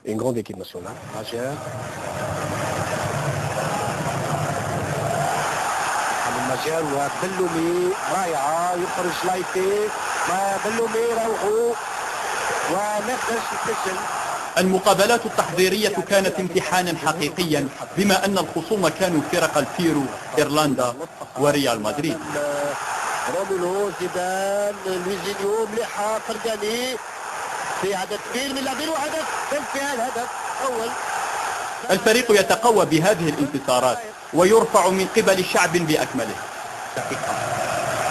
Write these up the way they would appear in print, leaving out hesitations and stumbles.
Une grande équipe nationale. المجال وبلومي رائعة، يخرج لايتي وبلومي روحوا وما قدرش يسجل. المقابلات التحضيرية كانت امتحانا حقيقيا بما أن الخصوم كانوا فرق البيرو، إيرلندا وريال مدريد. رومولو زيدان لويزينيو مليحة فرقاني في عدد كبير من اللاعبين وهدف فيها الهدف أول. الفريق يتقوى بهذه الانتصارات ويرفع من قبل شعب بأكمله.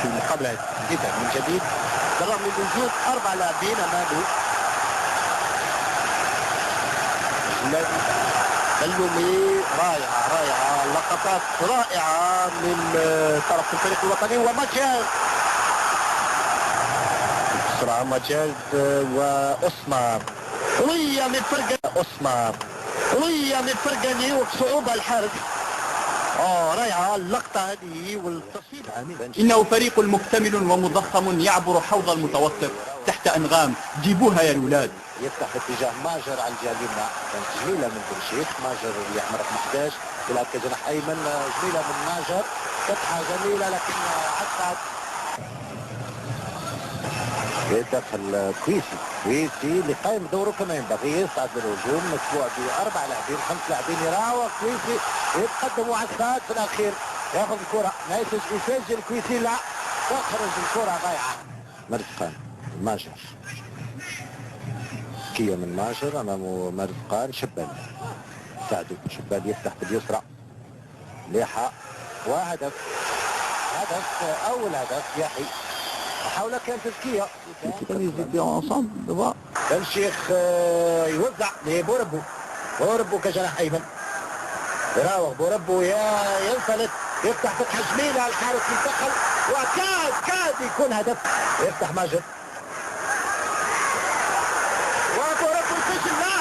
في المقابلة جديدة من جديد بالرغم من وجود 4 لاعبين أمامه. بلومي رائعة لقطات رائعة من طرف الفريق الوطني ومجال بسرعة مجال وأسمار قوية من فرقاني وبصعوبة الحارس. رائعة اللقطة هذه والتصوير. إنه فريق مكتمل ومضخم يعبر حوض المتوسط تحت أنغام. جيبوها يا الولاد. يفتح باتجاه ماجر على الجهة اليمنى، كانت جميلة من بن شيخ. ماجر اللي يحمل رقم 11 يلعب كجناح أيمن، جميلة من ماجر، فتحة جميلة لكن عدت. يدخل كويسي اللي قايم دوره كما ينبغي، يصعد للهجوم متبوع ب4 لاعبين 5 لاعبين. يراوغ كويسي يتقدم عساد في الأخير ياخذ الكرة، ما يسجل كويسي لا تخرج الكرة ضايعة. مرزقان ماجر كية من ماجر أمامه مرزقان. شبال ساعدوا شبال يفتح باليسرى مليحة وهدف. أول هدف يحيى. محاولة كانت تزكية. بن شيخ يوزع لبوربو كجناح أيمن. يراوغ بوربو ينفلت يفتح فتحة جميلة، الحارس يدخل وكاد يكون هدف. يفتح ماجد وبوربو يسجل. لا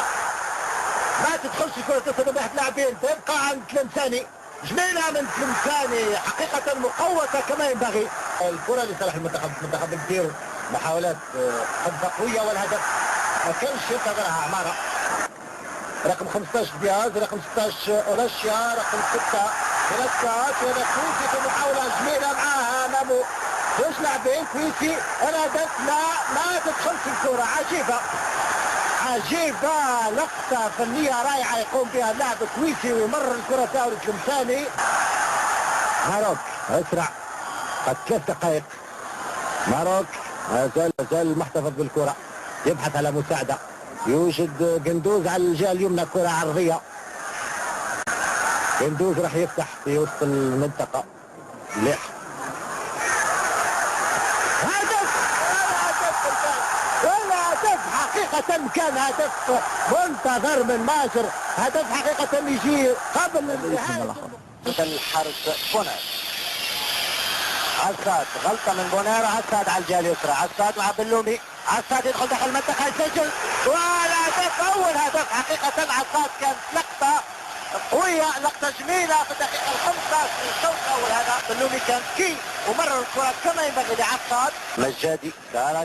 ما تدخلش الكرة تصل بواحد لاعبين، تبقى عند تلمساني. جميلة من تلمساني حقيقة مقوتة كما ينبغي. الكرة لصالح المنتخب البيرو. محاولات خطة قوية والهدف ما كانش ينتظرها عمارة. رقم 15 دياز، رقم 16 اولاشيا، رقم 6 ثلاثات كويسي في محاولة جميلة معاها امامه 2 لاعبين. كويسي الهدف لا ما تدخلش الكرة. عجيبة لقطة فنية رائعة يقوم بها اللاعب كويسي ويمرر الكرة تاعو لتلمساني. ماروك اسرع قد 3 دقائق. ماروك ما زال محتفظ بالكرة، يبحث على مساعدة. يوجد قندوز على الجهة اليمنى، كرة عرضية. قندوز راح يفتح في وسط المنطقة. مليح هدف حقيقة كان هدف منتظر من ماجر. هدف حقيقة يجي قبل النهاية. الحارس بونير عساد، غلطة من بونير. عساد على الجهة اليسرى، عساد مع بلومي. عساد يدخل داخل المنطقة يسجل والهدف أول هدف. حقيقة عساد كانت لقطة قوية، لقطة جميلة في الدقيقة 15 من الشوط الأول. هذا بلومي كان كي ومرر الكرة كما ينبغي لعساد. مجادي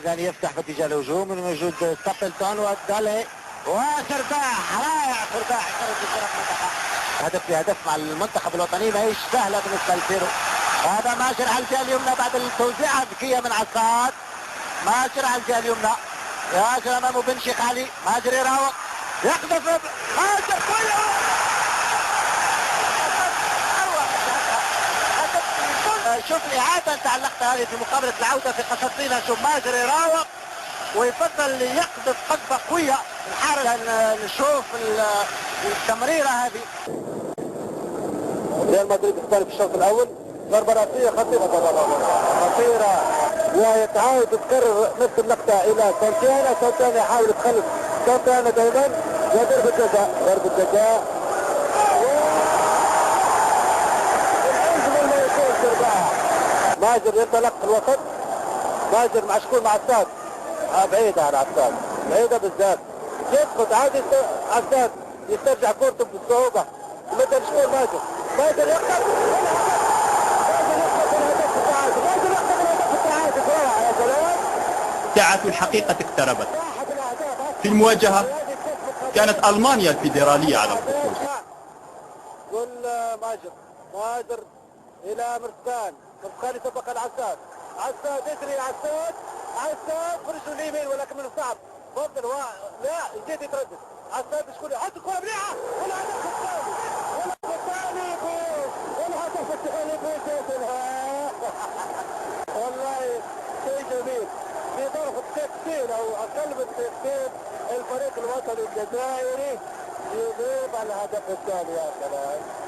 كان يفتح في اتجاه الهجوم من وجود ستابلتون ودالي وسرداح رائع. سرداح يخرج الكرة في المنطقة. هدف مع المنتخب الوطني ما هيش سهلة بالنسبة للبيرو. هذا ماجر على الجهة اليمنى بعد التوزيعة الذكية من عساد. ماجر على الجهة اليمنى، يهاجر امامه بن شيخ علي. ماجر يراوغ يقذف ماجر كله. شوف الإعادة نتاع اللقطة هذه في مقابلة العودة في قسنطينة. شوف ماجر يراوغ ويفضل يقذف قذفة قوية. الحارس نشوف التمريرة هذه. ريال مدريد اختار في الشوط الأول ضربة رأسية خطيرة ويتعاود تكرر نفس اللقطة إلى سانتيانا يحاول يتخلص سانتيانا دائما وضربة جزاء ماجر ينطلق في الوسط. ماجر مع شكون مع عساد بعيدة عن عساد، بعيدة بالذات. يسقط عادي عساد يسترجع كورته بصعوبة. مثل شكون ماجر يقطع ساعة الحقيقة اقتربت. في المواجهة كانت ألمانيا الفيدرالية على الخصوص. جول ماجر الى مرسان يطبق العساد، عساد يجري، عساد برجله اليمين ولكن من الصعب تفضل لا جيت يتردد عساد شكون حط الكره مليحه والهدف الثاني والهدف الثاني والله شيء جميل في ظرف التكتين او اقل من التكتين الفريق الوطني الجزائري يضيف الهدف الثاني يا سلام.